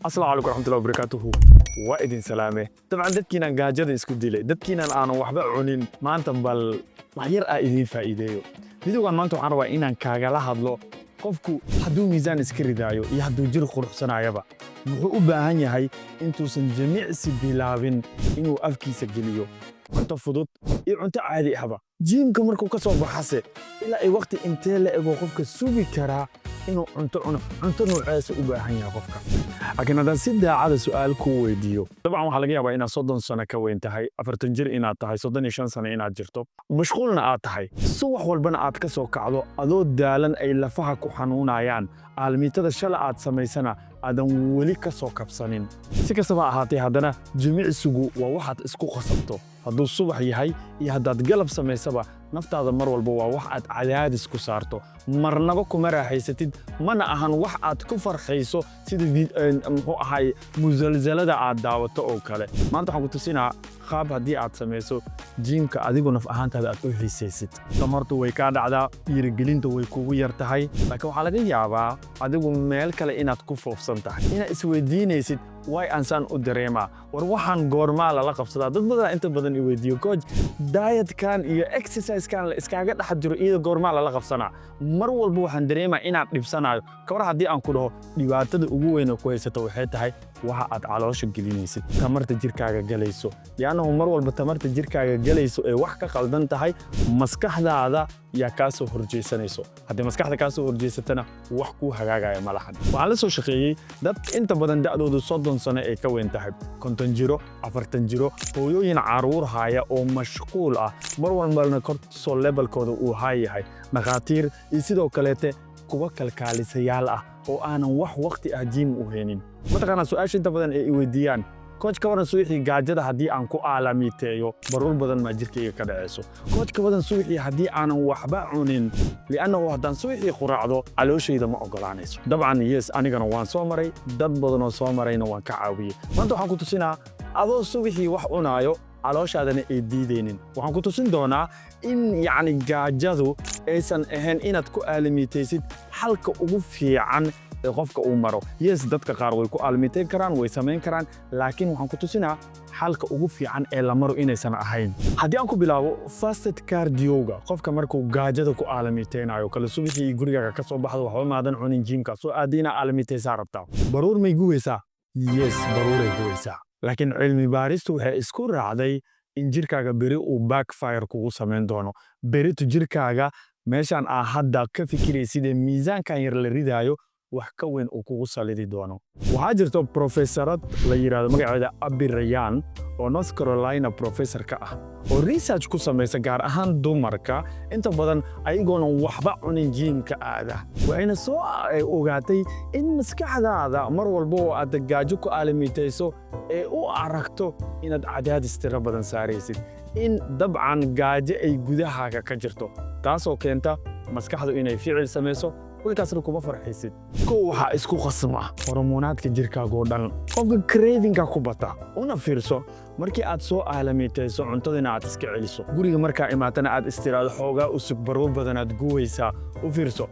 السلام عليكم ورحمة الله وبركاته وإدين سلامة طبعا دتكينا gaajada isku dilay dadkiina aan waxba cunin maanta bal wax yar ah idin faa'iideeyo videogan maanta waxaan rabaa inaan kaagala hadlo qofku hadduu miisaan iska ridaayo iyo hadduu jir quruxsanaayaba wuxuu u baahan yahay intuusan jimicsi bilaabin inuu afkiisa geliyo cunto fudud iyo cunto caadi ahba jiimka markuu ka soo baxase ilaa ay waqti intee la ego qofka sugi karaa inuu cunto noocaas u baahan yahay qofka laakiin haddaan si daacada su'aal ku weydiiyo dabcan waxaa laga yaabaa inaad 30 sano ka weyn tahay 40 jir inaad tahay 35 sano inaad jirto mashquulna aad tahay subax walbana aad ka soo kacdo adoo daalan ay lafaha ku xanuunayaan aalmiitada shala aad samaysana aadan weli ka soo kabsanin si kastaba ahaatee haddana jimicsigu waa waxaad isku qasabto hadduu subax yahay iyo haddaad galab samaysaba naftaada mar walba waa wax aad cadaadis ku saarto marnaba kuma raaxaysatid mana ahan wax aad ku farxayso sida muxuu ahay musalsalada aad daawato oo kale maanta waxaan ku tusinaa qaab haddii aad samayso jiimka adigu naf ahaantaada aad u xiisaysid tamartu way kaa dhacdaa dhiirigelinta way kugu yar tahay laakiin waxaa laga yaabaa adigu meel kale inaad ku foofsan tahay inaad isweydiinaysid way aansaan u dareemaa war waxaan goormaa lala qabsadaa dad badan inta badan i weydiiyo coach dietkan iyo exercisekan la iskaaga dhex jiro iyada goormaa lala qabsanaa mar walba waxaan dareemaa inaan dhibsanayo kawar haddii aan ku dhaho dhibaatada ugu weyn oo ku haysato waxay tahay waxa aad caloosha gelinaysid tamarta jirkaaga galayso yaanahu mar walba tamarta jirkaaga galayso ee wax ka qaldan tahay maskaxdaada yaa kaa soo horjeesanayso haddii maskaxda kaa soo horjeesatana wax kuu hagaagaya ma lahan waxaan la soo shaqeeyey dad inta badan da'doodu 30 sano ay ka weyn tahay 50 jiro 40 jiro hooyooyin caruur haya oo mashquul ah mar walbana cortisol levelkooda uu high yahay dhakhaatiir iyo sidoo kaleete kuwa kalkaalisayaal ah oo aanan wax waqti ah jiim u haynin mataqaanaa su'aasha inta badan ay i weydiiyaan coach ka waran suuxii gaajada haddii aan ku aalamiiteeyo baruur badan ma jirkayga ka dhacayso coach ka wadan suuxii haddii aanan waxba cunin li'annahu haddaan suuxii quraacdo calooshayda ma ogolaanayso dabcan yes anigana waan soo maray dad badanoo soo marayna waan ka caawiyey maanta waxaan ku tusinaa adoo suuxii wax cunaayo calooshaadana ay diidaynin waxaan ku tusin doonaa in yacni gaajadu aysan ahayn inaad ku aalamiitaysid xalka ugu fiican qofka uu maro yes dadka qaar way ku aalmiiteyn karaan way samayn karaan laakiin waxaan ku tusinaa xalka ugu fiican ee la maro inaysan ahayn haddii aan ku bilaabo fasted cardioga qofka markuu gaajada ku aalmiiteynayo kala subaxii gurigaaga ka soo baxdo waxba maadan cunin jiimka soo aadiina aalmiiteysaa rabtaa baruur may guwaysaa yes baruuray guwaysaa laakiin cilmi baaristu waxay isku raacday in jirkaaga beri uu backfire kugu samayn doono beritu jirkaaga meeshaan aa hadda ka fikiraysid ee miisaankan yar la ridaayo wax ka weyn uu kugu salidi doono waxaa jirto professorad la yiraahdo magaceeda Abi Rayyan oo North Carolina professor ka ah oo research ku samaysa gaar ahaan dumarka inta badan ayagoona waxba cunin jiimka aada waxayna soo ogaatay in maskaxdaada mar walba oo aad gaajo ku aalamiitayso ee u aragto inaad cadaadis tiro badan saaraysid in dabcan gaajo ay gudahaaga ka jirto taasoo keenta maskaxdu inay ficil samayso wixii kuma farxaysid ko waxa isku qasma hormoonaadka jirkaaga oo dhan qofka craving-ka ku bata una fiirso markii aad soo aalamiitayso cuntadina aad iska celiso guriga markaa imaatana aad istiraado xoogaa usug baruur badan aad guwaysaa u fiirso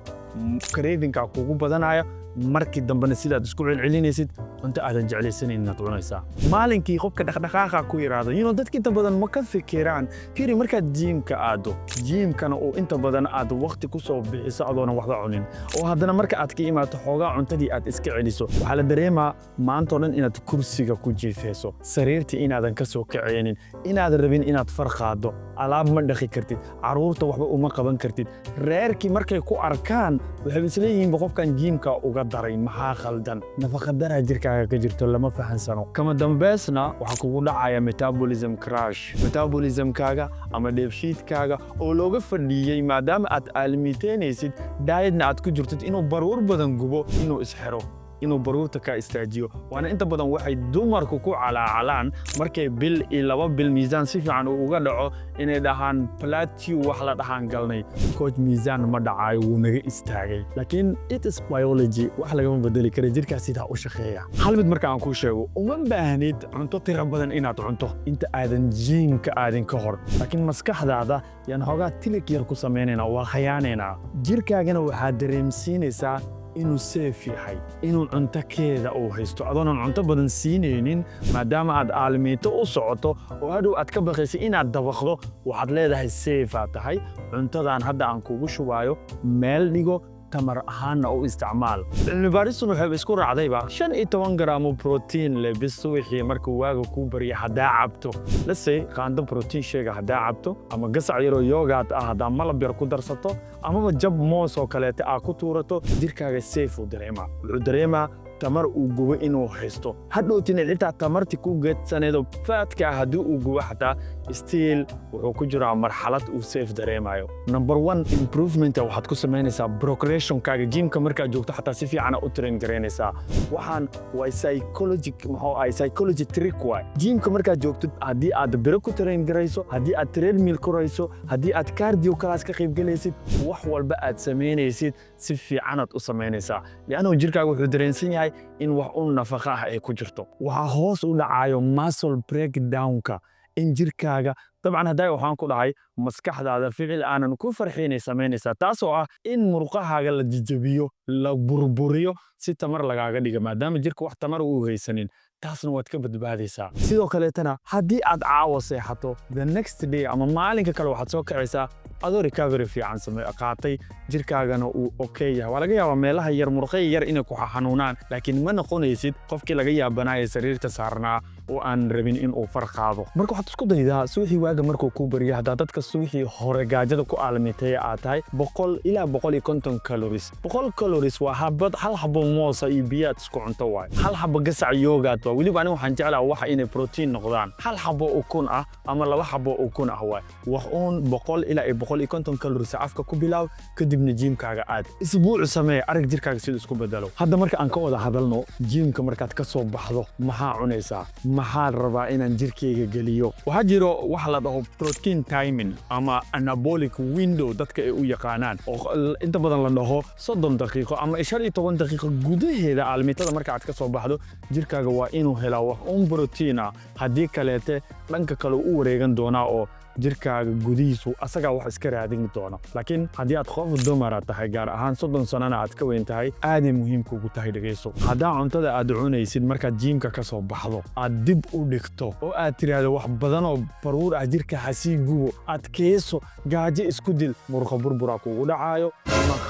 craving-ka kugu badanaya markii dambena sidaad isku celcelinaysid cunto aadan jeclaysanin inaad cunaysaa maalinkii qofka dhaqdhaqaaqa ku yiraahdo dadka inta badan ma ka fikiraan fiiri markaad jiimka aado jiimkana oo inta badan aad waqti ku soo bixiso adoona waxba cunin oo haddana marka aad ka imaato xoogaa cuntadii aad iska celiso waxaa la dareemaa maanta oo dhan inaad kursiga ku jiifayso sariirtii inaadan ka soo kacaynin inaad rabin inaad farqaado alaab ma dhaqi kartid caruurta waxba uma qaban kartid reerkii markay ku arkaan waxay isleeyihiin qofkan jiimka uga daray maxaa khaldan nafaqadara jirkaaga ka jirto lama fahansano kama dambeysna waxa kugu dhacaya metabolism crash metabolismkaaga ama dheefshiidkaaga oo looga fadhiyey maadaama aad aalmiiteynaysid dietna aad ku jirtid inuu baruur badan gubo inuu isxiro inuu baruurta ka istaajiyo waana inta badan waxay dumarku ku calaacalaan markay bil iyo 2 bil miisaan si fiican uga dhaco inay dhahaan plateau wax la dhahaan galnay coach miisaan ma dhacayo wuu naga istaagay laakiin it is biology wax laga bedeli karo jirkaas sida u shaqeeya hal mid marka aan ku sheego uma baahnid cunto tiro badan inaad cunto inta aadan jiimka aadin ka hor laakiin maskaxdaada yaan hogaa tilik yar ku sameynayna waa khayaanayna jirkaagana waxaa dareemsiinaysaa inuu safe yahay inuu cunto keeda uu haysto adoonan cunto badan siinaynin maadaama aad aalmiito u socoto oo hadhow aad ka baqaysa inaad dabaqdo waxaad leedahay safe aad tahay cuntadan hadda aan kugu shubaayo meel dhigo tamar ahaanna u isticmaal cilmibaaristan waxay isku raacdayba 15 garaam oo protein leh bis wixii markuu waaga ku bariya hadaa cabto lasay qaando protein sheega hadaa cabto ama gasac yar oo yogurt ah hadaa malab yar ku darsato ama jab moos oo kaleeta aad ku tuurato jirkaaga safe u dareema wuxuu dareemaa tamar uu gubo inuu haysto hadhowtina xitaa tamarti ku geedsaneedo faadka haddii uu gubo xataa still wuxuu ku jiraa marxalad uu safe dareemayo number 1 improvement waxaad ku samaynaysaa progression-kaaga gymka markaad joogto xataa si fiican u train garaynaysaa waxaan waa psychology trick waay gymka markaad joogto haddii aad biro ku train garayso haddii aad treadmill korayso haddii aad cardio class ka qayb galaysid wax walba aad samaynaysid si fiicanaad u samaynaysaa li'annahu jirkaaga wuxuu dareensan yahay in wax u nafaqo ah ay ku jirto waxaa hoos u dhacayo muscle breakdown-ka in jirkaaga dabcan hadday waxaan ku dhahay maskaxdaada ficil aanan ku farxiinay samaynaysaa taasoo ah in murqahaaga la jajabiyo la burburiyo si tamar lagaaga dhiga maadaama jirka wax tamar uu haysanin taasna waad ka badbaadaysaa sidoo kaleetana haddii aad caawa seexato the next day ama maalinka kale waxaad soo kacaysaa adoo recovery fiican qaatay jirkaagana uu okay yahay waa laga yaabaa meelaha yar murqay yar inay ku xanuunaan laakiin ma noqonaysid qofkii laga yaabanaya sariirta saarnaa oo aan rabin in uu far qaado marka waxaad isku daydaa suuxii waaga markuu ku bariyo haddaa dadka suuxii hore gaajada ku aalmitay aad tahay 100 ilaa 150 calories 100 calories waa hal xabo moosa iyo biyaad isku cunto waay hal xabo gasac yogurt waa weliba aniga waxaan jeclaa waxa inay protein noqdaan hal xabo ukun ah ama 2 xabo ukun ah waay wax uun 100 ilaa 150 calories afka ku bilaaw kadibna gymkaaga aad isbuuc samee arag jirkaaga sidoo isku bedelo hadda marka aan ka wada hadalno gymka markaad ka soo baxdo maxaa cunaysaa maxaa rabaa inaan jirkeyga geliyo waxaa jiro wax la dhaho protein timing ama anabolic window dadka ay u yaqaanaan oo inta badan la dhaho 30 daqiiqo ama 15 daqiiqo gudaheeda aalmitada marka aad ka soo baxdo jirkaaga waa inuu helaa wax protein ah haddii kaleete dhanka kale u wareegan doonaa oo jirkaaga gudihiisu asagaa wax iska raadin doona laakiin haddii aad qof dumar tahay gaar ahaan 30 sanana aad ka weyn tahay aaday muhiim kugu tahay dhageyso haddaa cuntada aad cunaysid markaad gymka ka soo baxdo aad dib u dhigto oo aad tiraahdo wax badan oo baruur ah jirka hasii gubo aad keeso gaajo isku dil murqa burbura kugu dhacayo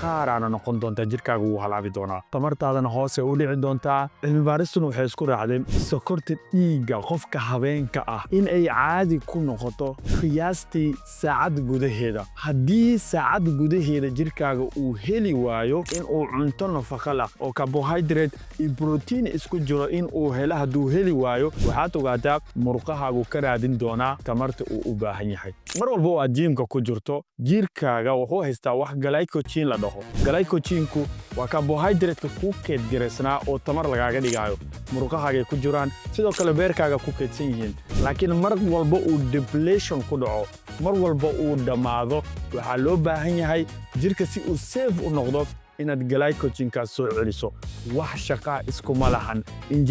qaaraana noqon doonta jirkaaga wuu halaabi doonaa tamartaadana hoose u dhici doontaa cilmibaaristuna waxay isku raacdeen sokorta dhiigga qofka habeenka ah in ay caadi ku noqoto qiyaastii saacad gudaheeda haddii saacad gudaheeda jirkaaga uu heli waayo in uu cunto nafaqo leh oo carbohydrate iyo protein isku jiro in uu helo hadduu heli waayo waxaad ogaataa murqahaagu ka raadin doonaa tamarta uu u baahan yahay mar walba oo aad gymka ku jirto jirkaaga wuxuu haystaa wax glycogen la dhaho glycoginku waa carbohydrate-ka ku keedgaraysnaa oo tamar lagaaga dhigayo murqahaagay ku jiraan sidoo kale beerkaaga ku keedsan yihiin laakiin mar walba uu depletion ku dhaco mar walba uu dhammaado waxaa loo baahan yahay jirka si uu safe u noqdo inaad glycogenkaas soo celiso wax shaqaa iskuma lahan in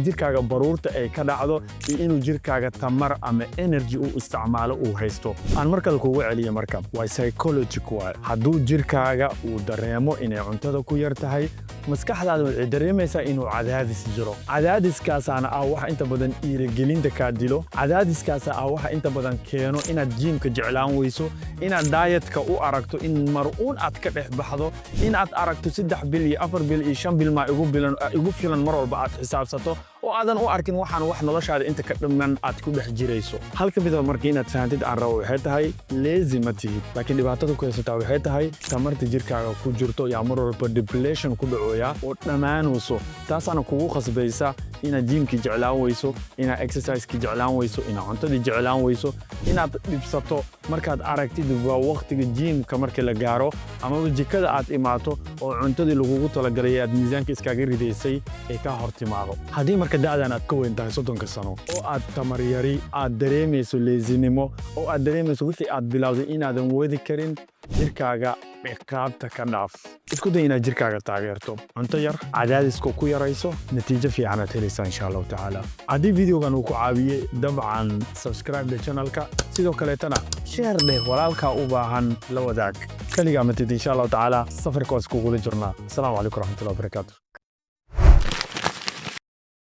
jirkaaga baruurta ay ka dhacdo iyo inuu jirkaaga tamar ama energy uu isticmaalo uu haysto aan markale kugu celiyo marka waa psychology waay hadduu jirkaaga uu dareemo inay cuntada ku yar tahay maskaxdaada waxay dareemaysaa inuu cadaadis jiro cadaadiskaasaana ah waxa inta badan dhiirigelinta kaa dilo cadaadiskaasa ah waxa inta badan keeno inaad gymka jeclaan weyso inaad dietka u aragto in mar-uun aad ka dhex baxdo inaad aragto 3 bil iyo 4 bil iyo 5 bil ma igu filan mar walba aad xisaabsato oo aadan u arkin waxaan wax noloshaada inta ka dhiman aad ku dhex jirayso halka mid markii inaad fahamtid aan rabo waxay tahay lazy ma tihid laakiin dhibaatada ku haysataa waxay tahay tamarta jirkaaga ku jirto yaa mar walba depletion ku dhacooya oo dhammaanayso taasaana kugu khasbaysa inaad gymki jeclaan weyso inaad exercise-ki jeclaan weyso inaad cuntadii jeclaan weyso inaad dhibsato markaad aragtid waa waqtiga gymka markii la gaaro ama jikada aad imaato oo cuntadii lagugu talagalay aad miisaanka iskaga ridaysay ee ka hor timaado haddii marka da'dan aad ka weyn tahay 30 sano oo aad tamar yari aad dareemayso leesinimo oo aad dareemayso wixii aad bilowday inaadan wadi karin jirkaaga ciqaabta ka dhaaf isku day inaad jirkaaga taageerto cunto yar cadaadiska ku yarayso natiijo fiican aad helaysaa insha Allah taala haddii videogan uu ku caawiyey dabcan subscribe the channelka sidoo kaleetana share dheh walaalkaa u baahan la wadaag kaligaa matid insha allahu tacaala safarka waa iskugula jirnaa. Asalaamu calaykum waraxmatullahi wabarakaatu.